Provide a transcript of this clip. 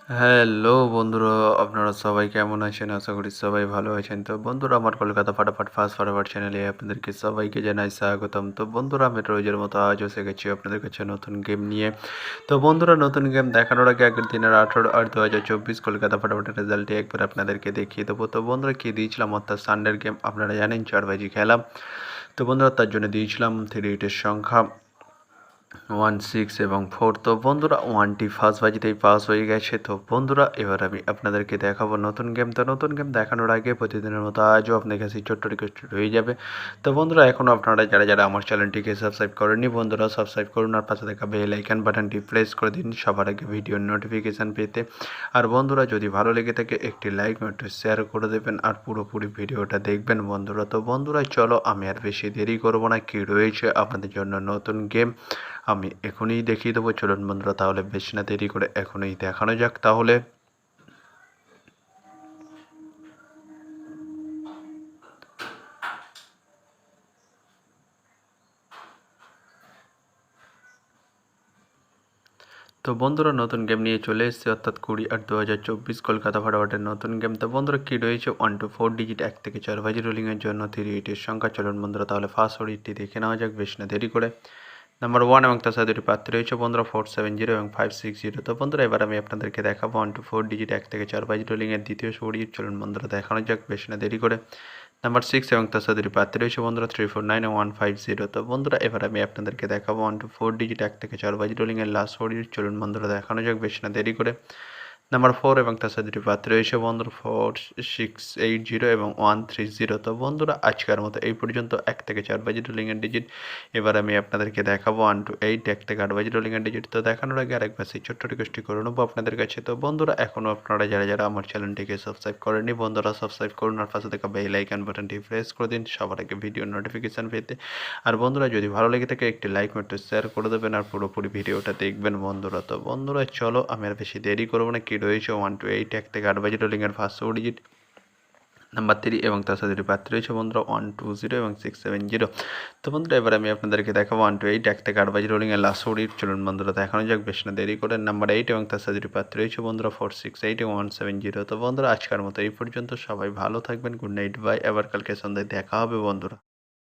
Hello বন্ধুরা, আপনারা সবাই কেমন আছেন? আশা করি সবাই ভালো আছেন। তো বন্ধুরা, আমার কলকাতা ফাটাফাট ফাস্ট ফরওয়ার্ড চ্যানেলে আপনাদেরকে সবাইকে জানাই স্বাগতম। তো বন্ধুরা, আমি রোজের মতো আজও এসে গেছি আপনাদের কাছে নতুন গেম নিয়ে। তো বন্ধুরা, নতুন গেম দেখানোর আগে আগের দিনের 18/8/2024 কলকাতা ফাটাফাটের রেজাল্টটি একবার আপনাদেরকে দেখিয়ে দেবো। তো বন্ধুরা, কী দিয়েছিলাম অর্থাৎ সানডের গেম আপনারা জানেন 4 বাজি খেলা। তো বন্ধুরা, তার জন্য দিয়েছিলাম 3 সংখ্যা 1, 6 এবং 4। তো বন্ধুরা, 1টি ফার্স্ট বাজিতেই পাস হয়ে গেছে। তো বন্ধুরা, এবার আমি আপনাদেরকে দেখাবো নতুন গেম। তো নতুন গেম দেখানোর আগে প্রতিদিনের মতো আজও আপনার কাছে ছোট্ট রিকোয়েস্ট হয়ে যাবে। তো বন্ধুরা, এখনও আপনারা যারা আমার চ্যানেলটিকে সাবস্ক্রাইব করেননি, বন্ধুরা সাবস্ক্রাইব করুন আর পাশে থাকা বেল আইকন বাটনটি প্রেস করে দিন সবার আগে ভিডিওর নোটিফিকেশান পেতে। আর বন্ধুরা, যদি ভালো লেগে থাকে একটি লাইক ও একটু শেয়ার করে দেবেন আর পুরোপুরি ভিডিওটা দেখবেন বন্ধুরা। তো বন্ধুরা, চলো আমি আর বেশি দেরি করব না, কি রয়েছে আপনাদের জন্য নতুন গেম আমি এখনই দেখিয়ে দেবো। চলুন বন্ধুরা, তাহলে বেশি না দেরি করে এখনই দেখানো যাক তাহলে। তো বন্ধুরা, নতুন গেম নিয়ে চলে এসেছে অর্থাৎ 20/8/2024 কলকাতা ফাটাফাটের নতুন গেম। তো বন্ধুরা, কী রয়েছে 1 to 4 ডিজিট 1 থেকে 4 বাজি রোলিংয়ের জন্য 3 সংখ্যা। চলুন বন্ধুরা, তাহলে ফার্স্ট ওডিটি দেখে নেওয়া যাক বেশি না দেরি করে। নাম্বার 1 এবং তার সাথে দুটি প্রার্থী রয়েছে বন্ধুরা 470 এবং 560। তো বন্ধুরা, এবার আমি আপনাদেরকে দেখাবো 1 to 4 ডিজিট 1 থেকে 4 বাজি রোলিংয়ের দ্বিতীয় ওডি। চলুন বন্ধুরা, দেখানো যাক বেশি না দেরি করে। নাম্বার 6 এবং তার সাথে দুটি প্রার্থী রয়েছে বন্ধুরা 349 এবং 150। তো বন্ধুরা, এবার আমি আপনাদেরকে দেখাবো 1 to 4 ডিজিট 1 থেকে 4 বাজি রোলিংয়ের লাস্ট ওডি। চলুন বন্ধুরা, দেখানো যাক বেশি না দেরি করে। নাম্বার 4 এবং তার সাথে দুটি প্রার্থী রয়েছে বন্ধুরা 4680 এবং 130। তো বন্ধুরা, আজকের মতো এই পর্যন্ত 1 থেকে 4 বাজি রোলিংয়ের ডিজিট। এবার আমি আপনাদেরকে দেখাবো 1 to 8 1 থেকে 8 বাজি রোলিংয়ের ডিজিট। তো দেখানোর আগে আরেকবার সেই ছোট্ট রিকোয়েস্টটি করে নেবো আপনাদের কাছে। তো বন্ধুরা, এখনও আপনারা যারা আমার চ্যানেলটিকে সাবস্ক্রাইব করেননি, বন্ধুরা সাবস্ক্রাইব করুন আর পাশে থাকা বেল আইকন বাটনটি প্রেস করে দিন সবার আগে ভিডিওর নোটিফিকেশান পেতে। আর বন্ধুরা, যদি ভালো লেগে থাকে একটি লাইক ও একটু শেয়ার করে দেবেন আর পুরোপুরি ভিডিওটা দেখবেন বন্ধুরা। তো বন্ধুরা, চলো আমি আর বেশি দেরি করবো না, কি রয়েছে 1 to 8 1 থেকে 8 বাজি রোলিংয়ের ফার্স্ট ডিজিট। নাম্বার 3 এবং তার সাথে দুটি প্রার্থী রয়েছে বন্ধুরা 120 এবং 670। তো বন্ধুরা, এবার আমি আপনাদেরকে দেখাবো 1 to 8 1 থেকে 8 বাজি রোলিংয়ের লাস্ট ডিজিট। চলুন বন্ধুরা, দেখানো যাক বেশি না দেরি করে। নাম্বার 8 এবং তার সাথে দুটি প্রার্থী রয়েছে বন্ধুরা 468 এবং 170। তো বন্ধুরা, আজকের মতো এই পর্যন্ত। সবাই ভালো থাকবেন। Good night, bye. আবার কালকে সন্ধ্যায় দেখা হবে বন্ধুরা।